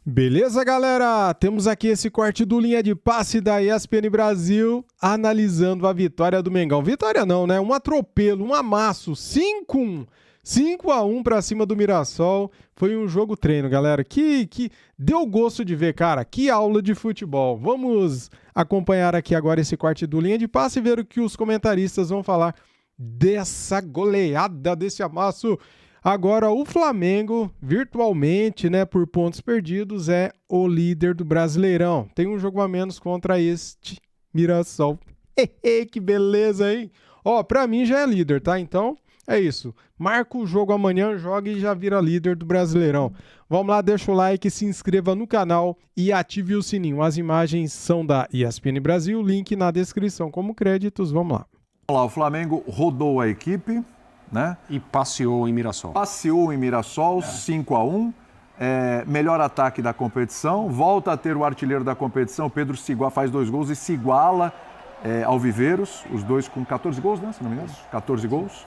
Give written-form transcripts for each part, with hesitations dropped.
Beleza, galera? Temos aqui esse corte do Linha de Passe da ESPN Brasil, analisando a vitória do Mengão. Vitória não, né? Um atropelo, um amasso, 5-1. 5-1 pra cima do Mirassol. Foi um jogo treino, galera. Que deu gosto de ver, cara. Que aula de futebol. Vamos acompanhar aqui agora esse corte do Linha de Passe e ver o que os comentaristas vão falar dessa goleada, desse amasso. Agora, o Flamengo, virtualmente, né, por pontos perdidos, é o líder do Brasileirão. Tem um jogo a menos contra este Mirassol. Que beleza, hein? Ó, pra mim já é líder, tá? Então, é isso. Marca o jogo amanhã, joga e já vira líder do Brasileirão. Vamos lá, deixa o like, se inscreva no canal e ative o sininho. As imagens são da ESPN Brasil, link na descrição como créditos. Vamos lá. Vamos lá, o Flamengo rodou a equipe, né? E passeou em Mirassol. Passeou em Mirassol, 5-1. Melhor ataque da competição. Volta a ter o artilheiro da competição. Pedro faz 2 gols e se iguala ao Viveiros. Os dois com 14 gols, né? Se não me engano. 14 gols.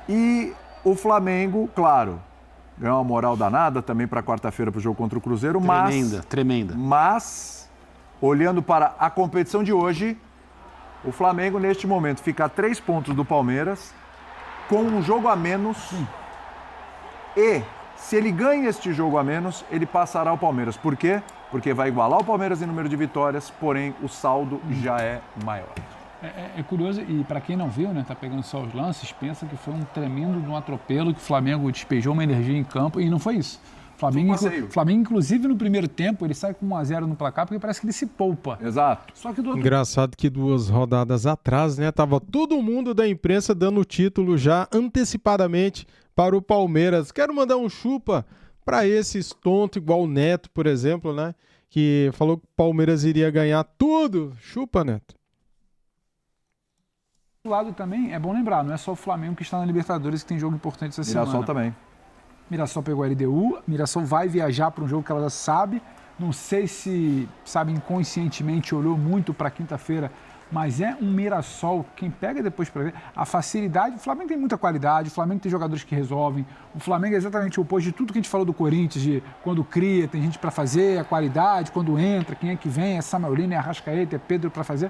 E o Flamengo, claro, ganhou uma moral danada também para quarta-feira para o jogo contra o Cruzeiro. Tremenda. Mas, olhando para a competição de hoje, o Flamengo, neste momento, fica a 3 pontos do Palmeiras, com um jogo a menos. E, se ele ganha este jogo a menos, ele passará o Palmeiras. Por quê? Porque vai igualar o Palmeiras em número de vitórias, porém o saldo já é maior. É curioso, e para quem não viu, né, tá pegando só os lances, pensa que foi um tremendo de um atropelo, que o Flamengo despejou uma energia em campo, e não foi isso. Flamengo, inclusive, no primeiro tempo, ele sai com 1-0 no placar, porque parece que ele se poupa. Exato. Só que do outro... Engraçado que 2 rodadas atrás, né, tava todo mundo da imprensa dando o título já antecipadamente para o Palmeiras. Quero mandar um chupa para esses tontos, igual o Neto, por exemplo, né, que falou que o Palmeiras iria ganhar tudo. Chupa, Neto. Do lado também, é bom lembrar, não é só o Flamengo que está na Libertadores que tem jogo importante essa semana. Mirassol também. Mirassol pegou a LDU, Mirassol vai viajar para um jogo que ela já sabe, não sei se, sabe, inconscientemente olhou muito para quinta-feira, mas é um Mirassol, quem pega depois para ver, a facilidade, o Flamengo tem muita qualidade, o Flamengo tem jogadores que resolvem, o Flamengo é exatamente o oposto de tudo que a gente falou do Corinthians, de quando cria, tem gente para fazer, a qualidade, quando entra, quem é que vem, é Samuel Lino, é Arrascaeta, é Pedro para fazer.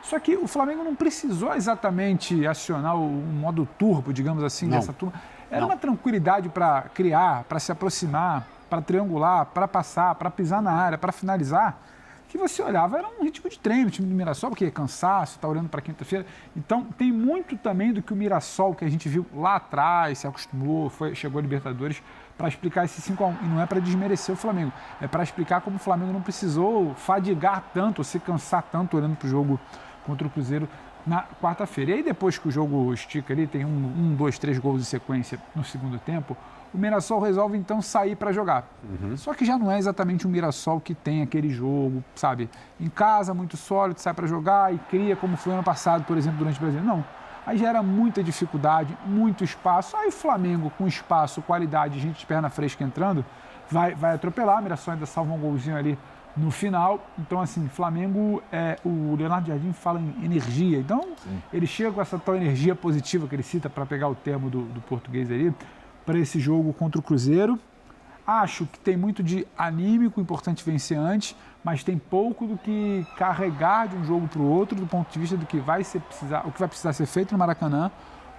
Só que o Flamengo não precisou exatamente acionar o modo turbo, digamos assim, dessa turma. Era uma tranquilidade para criar, para se aproximar, para triangular, para passar, para pisar na área, para finalizar, que você olhava, era um ritmo de treino, o time do Mirassol, porque é cansaço, está olhando para quinta-feira. Então, tem muito também do que o Mirassol, que a gente viu lá atrás, se acostumou, chegou a Libertadores, para explicar esse 5-1. E não é para desmerecer o Flamengo, é para explicar como o Flamengo não precisou fadigar tanto, ou se cansar tanto olhando para o jogo contra o Cruzeiro na quarta-feira. E aí depois que o jogo estica ali, tem 1, 2, 3 gols de sequência no segundo tempo, o Mirassol resolve então sair para jogar. Só que já não é exatamente o Mirassol que tem aquele jogo, sabe, em casa, muito sólido, sai para jogar e cria como foi ano passado, por exemplo, durante o Brasileiro. Não. Aí gera muita dificuldade, muito espaço. Aí o Flamengo, com espaço, qualidade, gente de perna fresca entrando, vai atropelar. O Mirassol ainda salva um golzinho ali no final. Então, assim, Flamengo, o Leonardo Jardim fala em energia. Então, ele chega com essa tal energia positiva que ele cita, para pegar o termo do português ali, para esse jogo contra o Cruzeiro. Acho que tem muito de anímico, importante vencer antes, mas tem pouco do que carregar de um jogo para o outro, do ponto de vista do que o que vai precisar ser feito no Maracanã,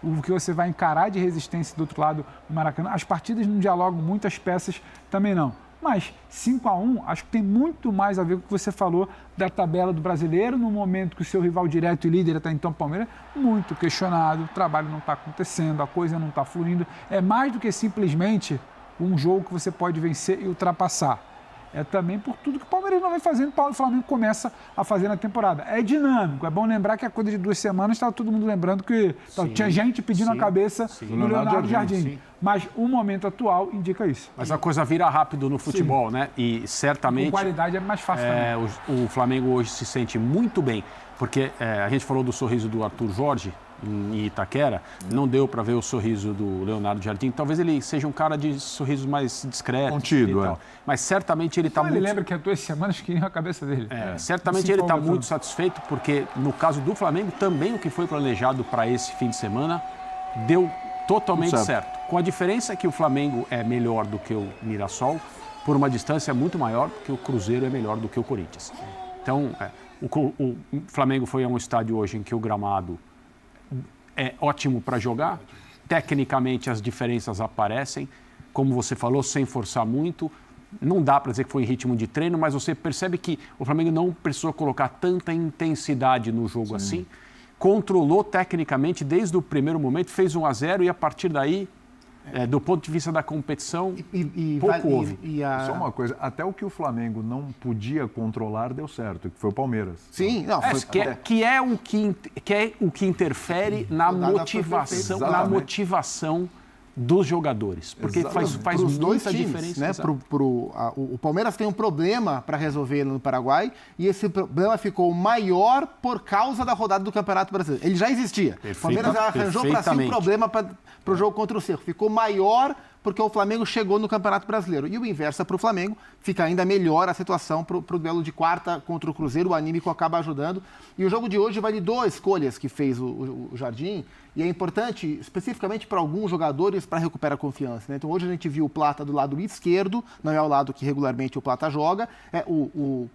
o que você vai encarar de resistência do outro lado no Maracanã. As partidas não dialogam, muitas peças também não. Mas 5-1, acho que tem muito mais a ver com o que você falou da tabela do Brasileiro, no momento que o seu rival direto e líder até então, Palmeiras, muito questionado, o trabalho não está acontecendo, a coisa não está fluindo. É mais do que simplesmente um jogo que você pode vencer e ultrapassar. É também por tudo que o Palmeiras não vem fazendo, o Flamengo começa a fazer na temporada. É dinâmico, é bom lembrar que a coisa de 2 semanas estava todo mundo lembrando que tinha gente pedindo a cabeça no Leonardo Jardim. Mas o momento atual indica isso. Mas a coisa vira rápido no futebol, né? E certamente... Com qualidade é mais fácil também. O Flamengo hoje se sente muito bem, porque a gente falou do sorriso do Arthur Jorge em Itaquera, não deu para ver o sorriso do Leonardo Jardim. Talvez ele seja um cara de sorriso mais discreto. Contido, Mas certamente ele está muito... Ele lembra que há 2 semanas queriam a cabeça dele. Certamente ele está muito satisfeito, porque no caso do Flamengo, também o que foi planejado para esse fim de semana deu totalmente certo. Com a diferença que o Flamengo é melhor do que o Mirassol, por uma distância muito maior, porque o Cruzeiro é melhor do que o Corinthians. Então, o Flamengo foi a um estádio hoje em que o gramado é ótimo para jogar, tecnicamente as diferenças aparecem, como você falou, sem forçar muito. Não dá para dizer que foi em ritmo de treino, mas você percebe que o Flamengo não precisou colocar tanta intensidade no jogo assim. Controlou tecnicamente desde o primeiro momento, fez 1-0 e a partir daí, do ponto de vista da competição, pouco houve. Só uma coisa, até o que o Flamengo não podia controlar deu certo, que foi o Palmeiras. Sim, não, foi, que é o que interfere na motivação dos jogadores, porque faz muita times, diferença. Né? O Palmeiras tem um problema para resolver no Paraguai e esse problema ficou maior por causa da rodada do Campeonato Brasileiro. Ele já existia. O Palmeiras arranjou para si um problema para o jogo contra o Cerro. Ficou maior porque o Flamengo chegou no Campeonato Brasileiro. E o inverso para o Flamengo, fica ainda melhor a situação para o duelo de quarta contra o Cruzeiro, o anímico acaba ajudando. E o jogo de hoje vai de 2 escolhas que fez o Jardim, e é importante, especificamente para alguns jogadores, para recuperar a confiança. Né? Então hoje a gente viu o Plata do lado esquerdo, não é o lado que regularmente o Plata joga.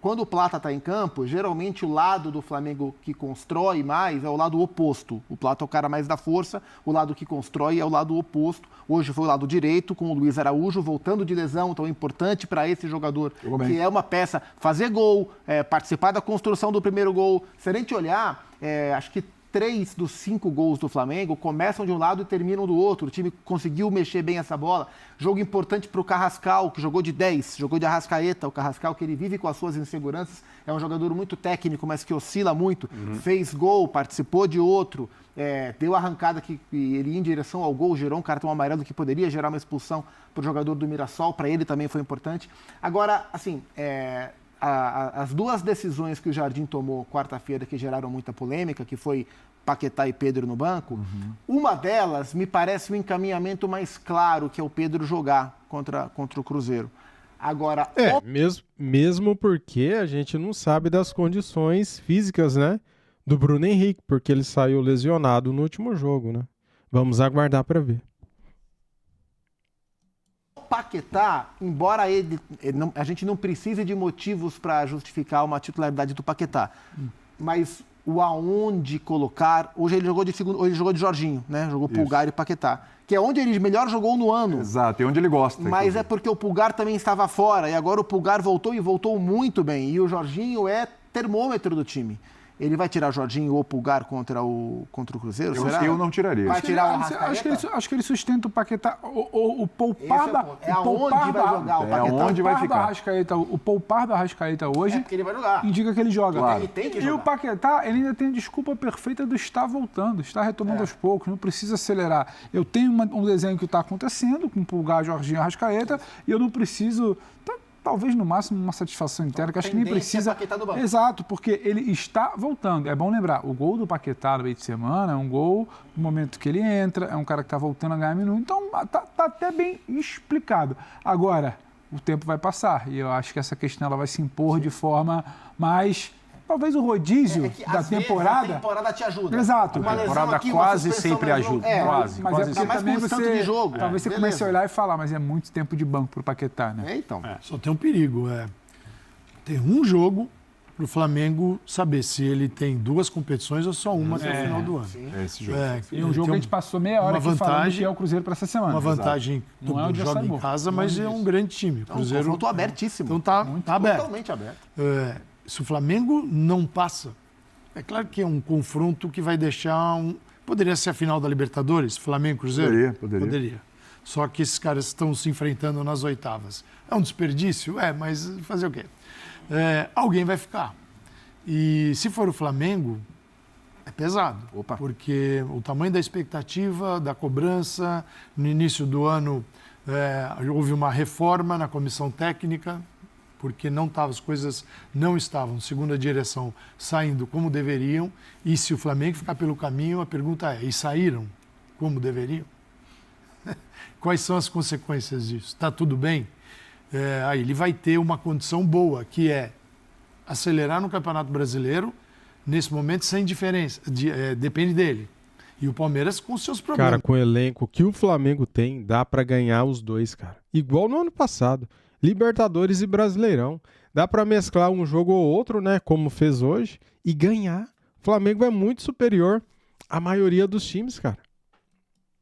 Quando o Plata está em campo, geralmente o lado do Flamengo que constrói mais é o lado oposto. O Plata é o cara mais da força, o lado que constrói é o lado oposto. Hoje foi o lado direito, com o Luiz Araújo voltando de lesão, então é importante para esse jogador, que é uma peça, fazer gol, participar da construção do primeiro gol. Se a gente olhar, acho que 3 dos 5 gols do Flamengo começam de um lado e terminam do outro. O time conseguiu mexer bem essa bola. Jogo importante para o Carrascal, que jogou de 10, jogou de Arrascaeta. O Carrascal, que ele vive com as suas inseguranças, é um jogador muito técnico, mas que oscila muito. Fez gol, participou de outro, deu arrancada que ele ia em direção ao gol, gerou um cartão amarelo que poderia gerar uma expulsão para o jogador do Mirassol. Para ele também foi importante. Agora, assim, as 2 decisões que o Jardim tomou quarta-feira que geraram muita polêmica, que foi Paquetá e Pedro no banco, uma delas me parece um encaminhamento mais claro, que é o Pedro jogar contra o Cruzeiro. Agora, mesmo porque a gente não sabe das condições físicas, né, do Bruno Henrique, porque ele saiu lesionado no último jogo, né? Vamos aguardar para ver. Paquetá, embora a gente não precise de motivos para justificar uma titularidade do Paquetá, mas o aonde colocar, hoje ele jogou de Jorginho, né? Jogou Pulgar e Paquetá, que é onde ele melhor jogou no ano. Exato, e onde ele gosta. Mas inclusive. É porque o Pulgar também estava fora, e agora o Pulgar voltou e voltou muito bem, e o Jorginho é termômetro do time. Ele vai tirar Jorginho ou Pulgar contra o Cruzeiro? Será? Eu não tiraria. Vai tirar o Arrascaeta? Acho que ele sustenta o Paquetá. O poupar da... aonde vai jogar o Paquetá? Aonde vai ficar. O poupar da Arrascaeta hoje porque ele vai jogar. Indica que ele joga. Claro. Ele tem que jogar. E o Paquetá, ele ainda tem a desculpa perfeita do estar voltando, estar retomando aos poucos, não precisa acelerar. Eu tenho um desenho que está acontecendo com Pulgar, Jorginho e Arrascaeta e eu não preciso... Talvez, no máximo, uma satisfação interna, que acho que nem precisa... Exato, porque ele está voltando. É bom lembrar, o gol do Paquetá no meio de semana é um gol no momento que ele entra, é um cara que está voltando a ganhar minuto, então tá até bem explicado. Agora, o tempo vai passar e eu acho que essa questão ela vai se impor de forma mais... Talvez o rodízio da temporada... A temporada te ajuda. Exato. A temporada quase sempre ajuda. Quase. Mas é porque também de jogo. Talvez você comece a olhar e falar, mas é muito tempo de banco pro Paquetá, né? Então. Só tem um perigo. Tem um jogo pro Flamengo saber se ele tem 2 competições ou só uma até o final do ano. Esse jogo. E um jogo que a gente passou meia hora aqui falando que é o Cruzeiro para essa semana. Uma vantagem do jogo em casa, mas é um grande time. O Cruzeiro... confronto abertíssimo. Então tá aberto. Totalmente aberto. Se o Flamengo não passa, é claro que é um confronto que vai deixar Poderia ser a final da Libertadores, Flamengo e Cruzeiro? Poderia. Só que esses caras estão se enfrentando nas oitavas. É um desperdício? Mas fazer o quê? Alguém vai ficar. E se for o Flamengo, é pesado. Porque o tamanho da expectativa, da cobrança, no início do ano houve uma reforma na comissão técnica, porque as coisas não estavam, segundo a direção, saindo como deveriam. E se o Flamengo ficar pelo caminho, a pergunta e saíram como deveriam? Quais são as consequências disso? Está tudo bem? Aí ele vai ter uma condição boa, que é acelerar no Campeonato Brasileiro, nesse momento, sem diferença. Depende dele. E o Palmeiras com seus problemas. Cara, com o elenco que o Flamengo tem, dá para ganhar os dois, cara. Igual no ano passado. Libertadores e Brasileirão. Dá para mesclar um jogo ou outro, né, como fez hoje, e ganhar. O Flamengo é muito superior à maioria dos times, cara.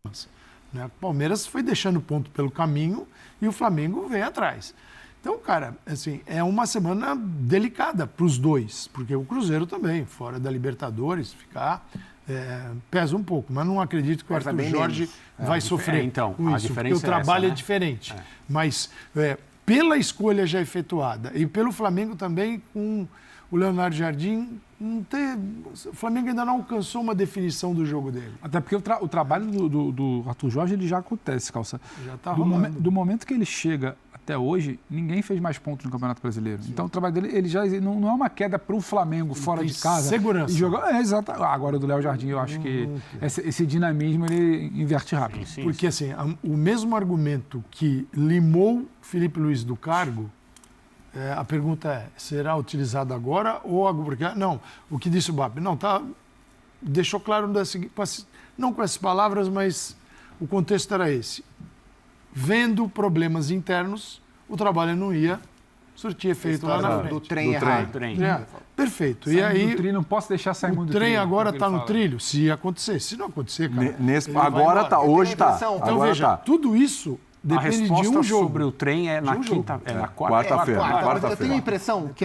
O Palmeiras foi deixando ponto pelo caminho e o Flamengo vem atrás. Então, cara, assim, é uma semana delicada para os dois, porque o Cruzeiro também, fora da Libertadores, ficar pesa um pouco, mas não acredito que o Arthur Jorge vai sofrer então, com isso, porque o trabalho é diferente. Mas pela escolha já efetuada e pelo Flamengo também, com o Leonardo Jardim, o Flamengo ainda não alcançou uma definição do jogo dele. Até porque o trabalho do Arthur Jorge ele já acontece, Calça. Já tá rolando. Do momento que ele chega até hoje, ninguém fez mais pontos no Campeonato Brasileiro. Sim. Então o trabalho dele ele já não é uma queda para o Flamengo fora de casa. Segurança. E jogar, exato. Agora do Léo Jardim, eu acho que esse dinamismo ele inverte rápido. Sim. Porque assim, o mesmo argumento que limou Felipe Luiz do cargo, a pergunta é, será utilizado agora ou porque não, o que disse o BAP? Não, deixou claro, não com essas palavras, mas o contexto era esse. Vendo problemas internos, o trabalho não ia surtir efeito lá na frente. Do trem errado. Perfeito. E aí, do trilho, não posso deixar sair muito do trilho. O trem agora está no trilho, se acontecer. Se não acontecer, cara... Agora tá, hoje tá. Então veja, tudo isso... Depende a resposta de um jogo. Sobre o trem é na quarta-feira. Eu tenho a impressão que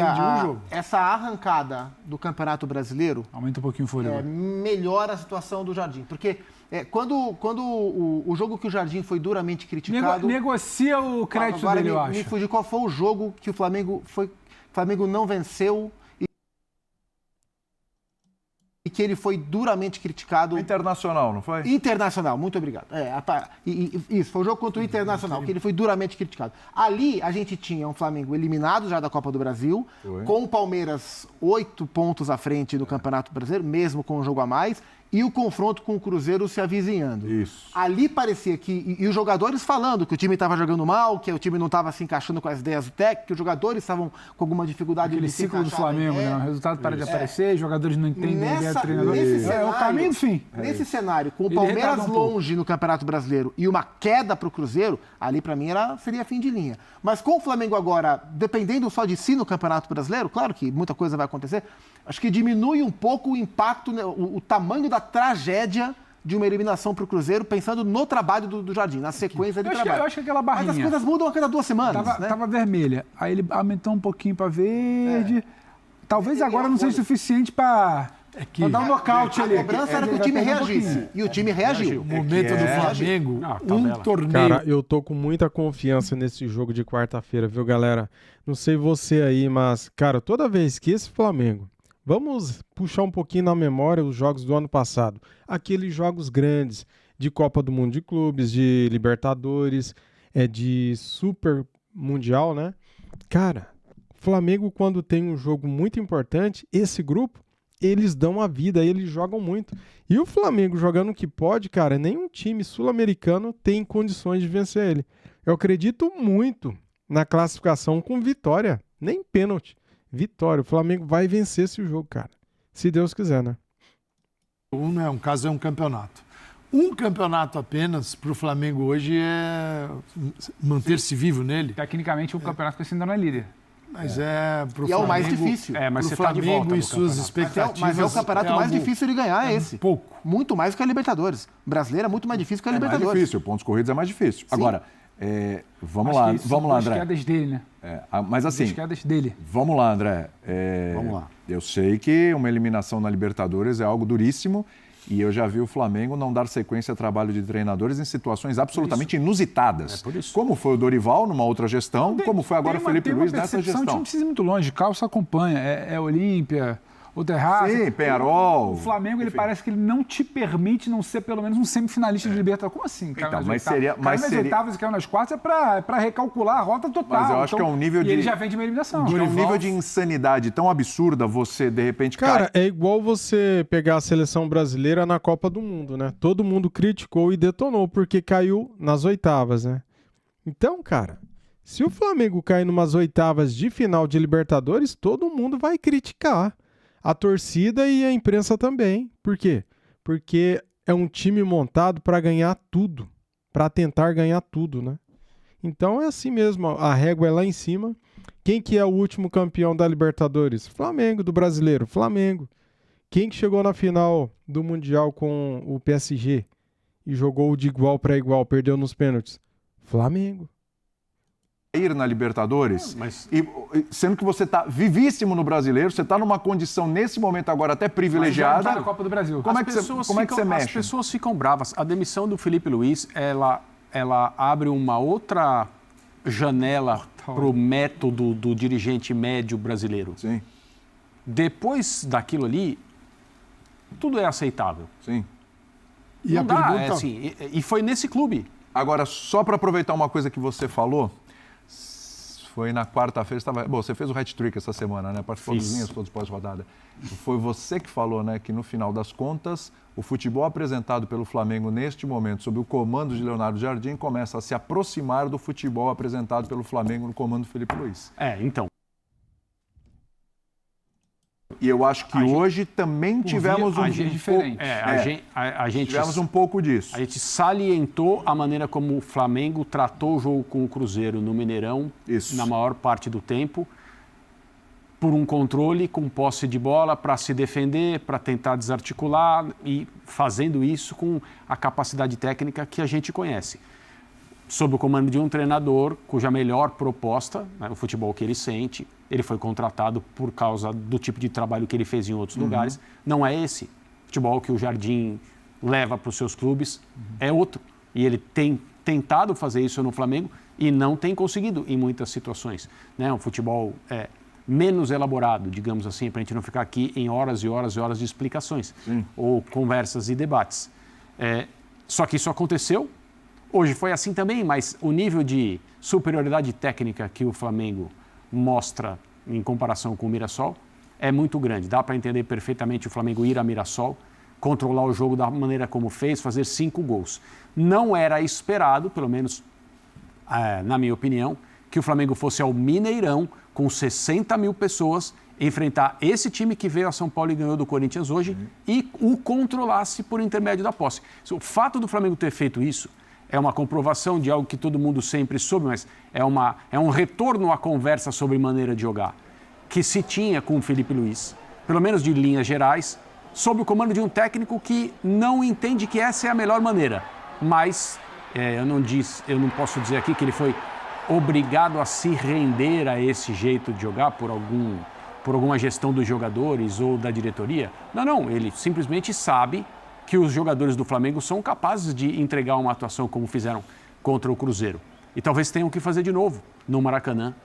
essa arrancada do Campeonato Brasileiro aumenta um pouquinho o fôlego. Melhora a situação do Jardim. Porque quando o jogo que o Jardim foi duramente criticado... Negocia o crédito dele, eu acho. Me fugiu qual foi o jogo que o Flamengo não venceu e que ele foi duramente criticado. Internacional, não foi? Internacional, muito obrigado. Isso, foi o jogo contra o Internacional, que ele foi duramente criticado. Ali, a gente tinha um Flamengo eliminado já da Copa do Brasil, com o Palmeiras 8 pontos à frente do Campeonato Brasileiro, mesmo com um jogo a mais, e o confronto com o Cruzeiro se avizinhando. Isso. Ali parecia que... E os jogadores falando que o time estava jogando mal, que o time não estava se encaixando com as ideias do técnico, que os jogadores estavam com alguma dificuldade de se encaixar. Aquele ciclo do Flamengo, né? O resultado para de aparecer, os jogadores não entendem a ideia do treinador. É o caminho do fim. Nesse cenário, com o Palmeiras longe no Campeonato Brasileiro e uma queda para o Cruzeiro, ali para mim seria fim de linha. Mas com o Flamengo agora, dependendo só de si no Campeonato Brasileiro, claro que muita coisa vai acontecer, acho que diminui um pouco o impacto, o tamanho da tragédia de uma eliminação para o Cruzeiro, pensando no trabalho do Jardim, na sequência de trabalho. Eu acho que aquela barrinha... Mas as coisas mudam a cada 2 semanas, Tava vermelha, aí ele aumentou um pouquinho para verde. Talvez agora não seja suficiente para dar um nocaute ali. A cobrança era que o time reagisse. E o time reagiu. O momento do Flamengo, torneio... Cara, eu tô com muita confiança nesse jogo de quarta-feira, viu, galera? Não sei você aí, mas, cara, toda vez que esse Flamengo... Vamos puxar um pouquinho na memória os jogos do ano passado. Aqueles jogos grandes de Copa do Mundo de Clubes, de Libertadores, de Super Mundial, né? Cara, Flamengo, quando tem um jogo muito importante, esse grupo, eles dão a vida, eles jogam muito. E o Flamengo jogando o que pode, cara, nenhum time sul-americano tem condições de vencer ele. Eu acredito muito na classificação com vitória, nem pênalti. Vitória, o Flamengo vai vencer esse jogo, cara. Se Deus quiser, né? Não é um caso, é um campeonato. Um campeonato apenas para o Flamengo hoje é manter-se vivo nele. Tecnicamente, o campeonato que ainda não é líder. Mas para o Flamengo... E é o mais difícil. Mas você está de volta e suas expectativas... Mas é o campeonato mais difícil de ganhar, esse. Pouco. Muito mais que a Libertadores. Brasileiro é muito mais difícil que a Libertadores. É mais difícil, pontos corridos é mais difícil. Sim. Agora... Vamos lá, André. As quedas dele, né? Mas assim, as quedas dele. Vamos lá, André. Vamos lá. Eu sei que uma eliminação na Libertadores é algo duríssimo e eu já vi o Flamengo não dar sequência a trabalho de treinadores em situações absolutamente inusitadas. Por isso. Como foi o Dorival numa outra gestão, como foi agora o Felipe Luiz nessa gestão. O time precisa ir muito longe. Calça acompanha. É Olímpia... O Terraço, sim, Penharol. O Flamengo, ele parece que ele não te permite não ser pelo menos um semifinalista de Libertadores. Como assim? Então, mas seria... Mas nas oitavas e caiu nas quartas é para recalcular a rota total. Mas eu acho que é um nível de... ele já vem de uma eliminação. É um nível de insanidade tão absurda você, de repente... Cara, é igual você pegar a seleção brasileira na Copa do Mundo, né? Todo mundo criticou e detonou porque caiu nas oitavas, né? Então, cara, se o Flamengo cair numas oitavas de final de Libertadores, todo mundo vai criticar. A torcida e a imprensa também. Por quê? Porque é um time montado para ganhar tudo, para tentar ganhar tudo, né? Então é assim mesmo, a régua é lá em cima. Quem que é o último campeão da Libertadores? Flamengo, do Brasileiro, Flamengo. Quem que chegou na final do Mundial com o PSG e jogou de igual para igual, perdeu nos pênaltis? Flamengo. Ir na Libertadores, mas... sendo que você está vivíssimo no Brasileiro, você está numa condição nesse momento agora até privilegiada. Mas na Copa do Brasil. Como é que você mexe? As pessoas ficam bravas. A demissão do Felipe Luiz, ela abre uma outra janela para o método do dirigente médio brasileiro. Sim. Depois daquilo ali, tudo é aceitável. Sim. E não a dá, pergunta... assim, e foi nesse clube. Agora, só para aproveitar uma coisa que você falou, foi na quarta-feira, você fez o hat-trick essa semana, né? Participou dos linhas todos pós-rodada. Foi você que falou, né, que no final das contas, o futebol apresentado pelo Flamengo neste momento, sob o comando de Leonardo Jardim, começa a se aproximar do futebol apresentado pelo Flamengo no comando do Felipe Luiz. Então. E eu acho que hoje também tivemos tivemos um pouco disso. A gente salientou a maneira como o Flamengo tratou o jogo com o Cruzeiro no Mineirão, na maior parte do tempo, por um controle com posse de bola para se defender, para tentar desarticular e fazendo isso com a capacidade técnica que a gente conhece. Sob o comando de um treinador cuja melhor proposta, né, o futebol que ele sente, ele foi contratado por causa do tipo de trabalho que ele fez em outros lugares, não é esse. Futebol que o Jardim leva para os seus clubes é outro. E ele tem tentado fazer isso no Flamengo e não tem conseguido em muitas situações. Né? Um futebol menos elaborado, digamos assim, para a gente não ficar aqui em horas e horas e horas de explicações ou conversas e debates. Só que isso aconteceu. Hoje foi assim também, mas o nível de superioridade técnica que o Flamengo mostra em comparação com o Mirassol é muito grande. Dá para entender perfeitamente o Flamengo ir a Mirassol, controlar o jogo da maneira como fez, fazer 5 gols. Não era esperado, pelo menos na minha opinião, que o Flamengo fosse ao Mineirão com 60 mil pessoas enfrentar esse time que veio a São Paulo e ganhou do Corinthians hoje e o controlasse por intermédio da posse. O fato do Flamengo ter feito isso é uma comprovação de algo que todo mundo sempre soube, mas é um retorno à conversa sobre maneira de jogar, que se tinha com o Felipe Luiz, pelo menos de linhas gerais, sob o comando de um técnico que não entende que essa é a melhor maneira. Mas eu não posso dizer aqui que ele foi obrigado a se render a esse jeito de jogar por alguma gestão dos jogadores ou da diretoria. Não, ele simplesmente sabe que os jogadores do Flamengo são capazes de entregar uma atuação como fizeram contra o Cruzeiro. E talvez tenham que fazer de novo no Maracanã.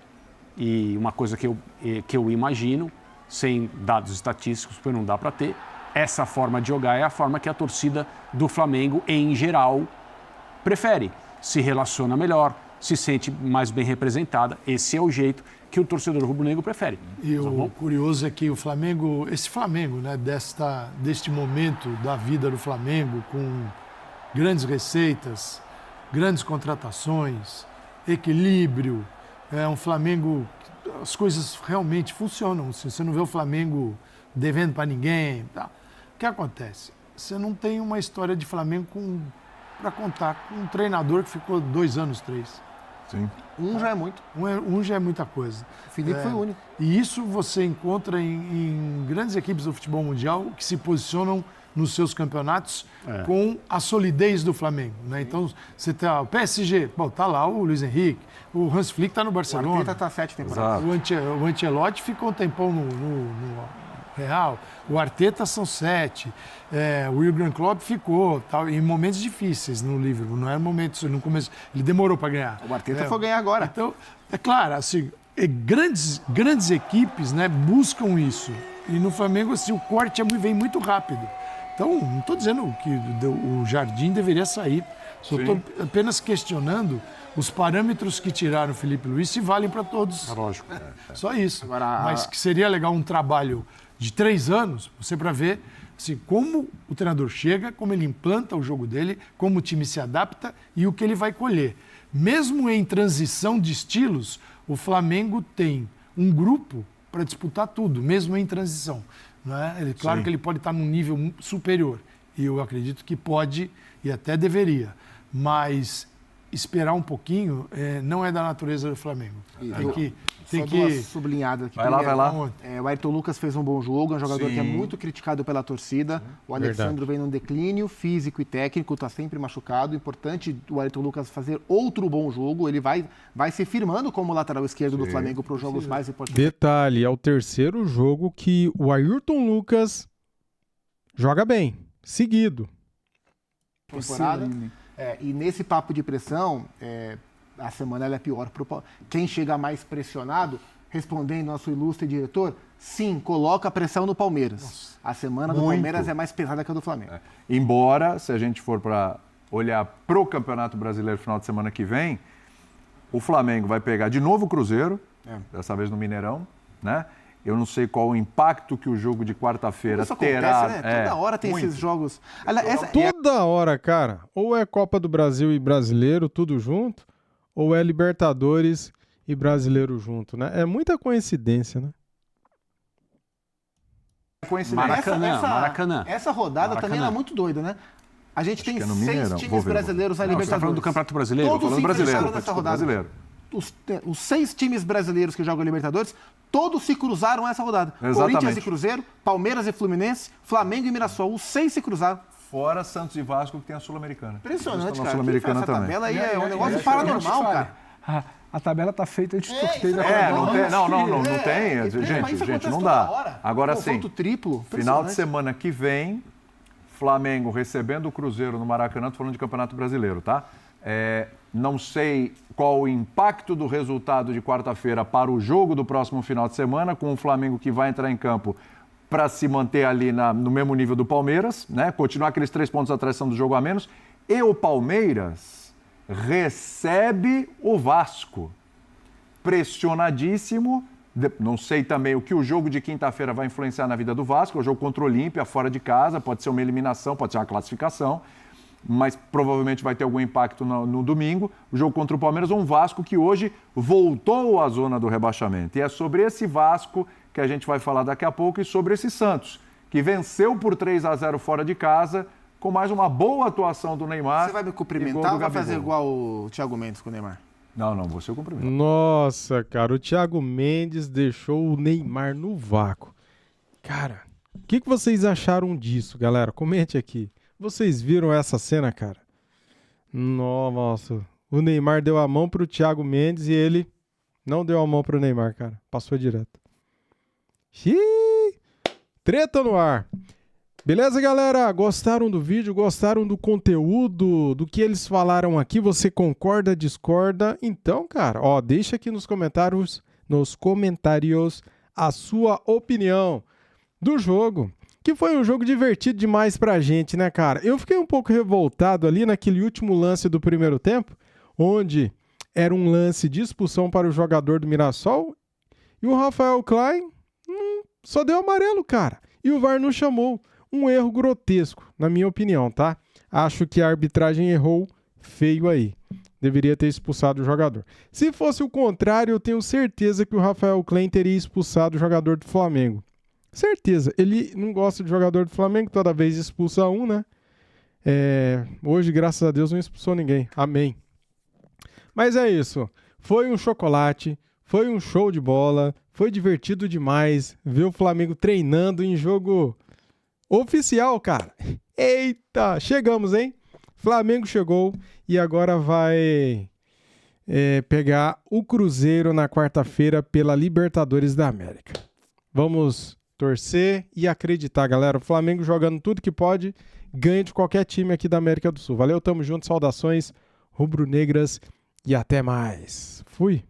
E uma coisa que eu imagino, sem dados estatísticos, porque não dá para ter, essa forma de jogar é a forma que a torcida do Flamengo, em geral, prefere. Se relaciona melhor, se sente mais bem representada. Esse é o jeito que o torcedor rubro-negro prefere. E o curioso é que o Flamengo, esse Flamengo, né, deste momento da vida do Flamengo, com grandes receitas, grandes contratações, equilíbrio, é um Flamengo, as coisas realmente funcionam. Você não vê o Flamengo devendo para ninguém. Tá. O que acontece? Você não tem uma história de Flamengo para contar com um treinador que ficou 2 anos, 3. Sim. Já é muito. Um já é muita coisa. O Felipe foi o único. E isso você encontra em grandes equipes do futebol mundial que se posicionam nos seus campeonatos com a solidez do Flamengo. Né? Então, você tem o PSG, tá lá o Luiz Henrique, o Hans Flick está no Barcelona. O Arteta está 7 temporadas. O Ancelotti ficou um tempão no Real. O Arteta são 7. O Jürgen Klopp ficou em momentos difíceis no Liverpool. Não era momentos no começo. Ele demorou para ganhar. O Arteta foi ganhar agora. Então, é claro, assim, grandes equipes, né, buscam isso. E no Flamengo, assim, o corte vem muito rápido. Então, não estou dizendo que o Jardim deveria sair. Só estou apenas questionando os parâmetros que tiraram o Felipe Luiz se valem para todos. É lógico. Só isso. Mas que seria legal um trabalho de 3 anos, você para ver assim, como o treinador chega, como ele implanta o jogo dele, como o time se adapta e o que ele vai colher. Mesmo em transição de estilos, o Flamengo tem um grupo para disputar tudo, mesmo em transição. Não é? Claro que ele pode estar num nível superior, e eu acredito que pode e até deveria, mas esperar um pouquinho não é da natureza do Flamengo. Tem que duas sublinhadas aqui. Vai lá. O Ayrton Lucas fez um bom jogo, é um jogador que é muito criticado pela torcida. O Alexandro vem num declínio físico e técnico, está sempre machucado. Importante o Ayrton Lucas fazer outro bom jogo. Ele vai se firmando como lateral esquerdo do Flamengo para os jogos mais importantes. Detalhe, é o terceiro jogo que o Ayrton Lucas joga bem, seguido. Temporada. E nesse papo de pressão, a semana ela é pior para o Palmeiras. Quem chega mais pressionado, respondendo ao nosso ilustre diretor, sim, coloca a pressão no Palmeiras. Nossa, a semana do Palmeiras é mais pesada que a do Flamengo. Embora, se a gente for para olhar pro Campeonato Brasileiro final de semana que vem, o Flamengo vai pegar de novo o Cruzeiro, dessa vez no Mineirão, né? Eu não sei qual o impacto que o jogo de quarta-feira terá. Acontece, né? Toda hora tem esses jogos. Toda hora, cara. Ou é Copa do Brasil e Brasileiro, tudo junto, ou é Libertadores e Brasileiro junto, né? É muita coincidência, né? Maracanã. Essa rodada também era muito doida, né? A gente tem 6 times brasileiros na Libertadores. Você tá falando do Campeonato Brasileiro? Todos falando brasileiro. Nessa rodada. Os 6 times brasileiros que jogam a Libertadores, todos se cruzaram nessa rodada. Exatamente. Corinthians e Cruzeiro, Palmeiras e Fluminense, Flamengo e Mirassol. Os 6 se cruzaram. Fora Santos e Vasco, que tem a Sul-Americana. Impressionante, cara. Sul-Americana Essa também. tabela aí é um negócio paranormal, cara. A tabela tá feita antes de sorteio. Não tem. Gente, não dá. Agora sim, triplo. Final de semana que vem, Flamengo recebendo o Cruzeiro no Maracanã, tô falando de Campeonato Brasileiro, tá? Não sei qual o impacto do resultado de quarta-feira para o jogo do próximo final de semana, com o Flamengo que vai entrar em campo para se manter ali no mesmo nível do Palmeiras, né? Continuar aqueles 3 pontos atrás do jogo a menos. E o Palmeiras recebe o Vasco. Pressionadíssimo. Não sei também o que o jogo de quinta-feira vai influenciar na vida do Vasco. É o jogo contra o Olímpia, fora de casa. Pode ser uma eliminação, pode ser uma classificação. Mas provavelmente vai ter algum impacto no domingo. O jogo contra o Palmeiras é um Vasco que hoje voltou à zona do rebaixamento. E é sobre esse Vasco que a gente vai falar daqui a pouco e sobre esse Santos, que venceu por 3-0 fora de casa, com mais uma boa atuação do Neymar. Você vai me cumprimentar ou vai fazer igual o Thiago Mendes com o Neymar? Não, você eu cumprimento. Nossa, cara, o Thiago Mendes deixou o Neymar no vácuo. Cara, o que vocês acharam disso, galera? Comente aqui. Vocês viram essa cena, cara? Nossa, o Neymar deu a mão pro Thiago Mendes e ele não deu a mão pro Neymar, cara. Passou direto. Xiii! Treta no ar. Beleza, galera? Gostaram do vídeo? Gostaram do conteúdo? Do que eles falaram aqui? Você concorda, discorda? Então, cara, deixa aqui nos comentários a sua opinião do jogo. Que foi um jogo divertido demais pra gente, né, cara? Eu fiquei um pouco revoltado ali naquele último lance do primeiro tempo, onde era um lance de expulsão para o jogador do Mirassol e o Rafael Klein só deu amarelo, cara. E o VAR não chamou. Um erro grotesco, na minha opinião, tá? Acho que a arbitragem errou feio aí. Deveria ter expulsado o jogador. Se fosse o contrário, eu tenho certeza que o Rafael Klein teria expulsado o jogador do Flamengo. Certeza. Ele não gosta de jogador do Flamengo, toda vez expulsa um, né? Hoje, graças a Deus, não expulsou ninguém. Amém. Mas é isso. Foi um chocolate, foi um show de bola, foi divertido demais ver o Flamengo treinando em jogo oficial, cara. Eita, chegamos, hein? Flamengo chegou e agora vai pegar o Cruzeiro na quarta-feira pela Libertadores da América. Vamos torcer e acreditar, galera. O Flamengo jogando tudo que pode, ganha de qualquer time aqui da América do Sul. Valeu, tamo junto, saudações rubro-negras e até mais. Fui.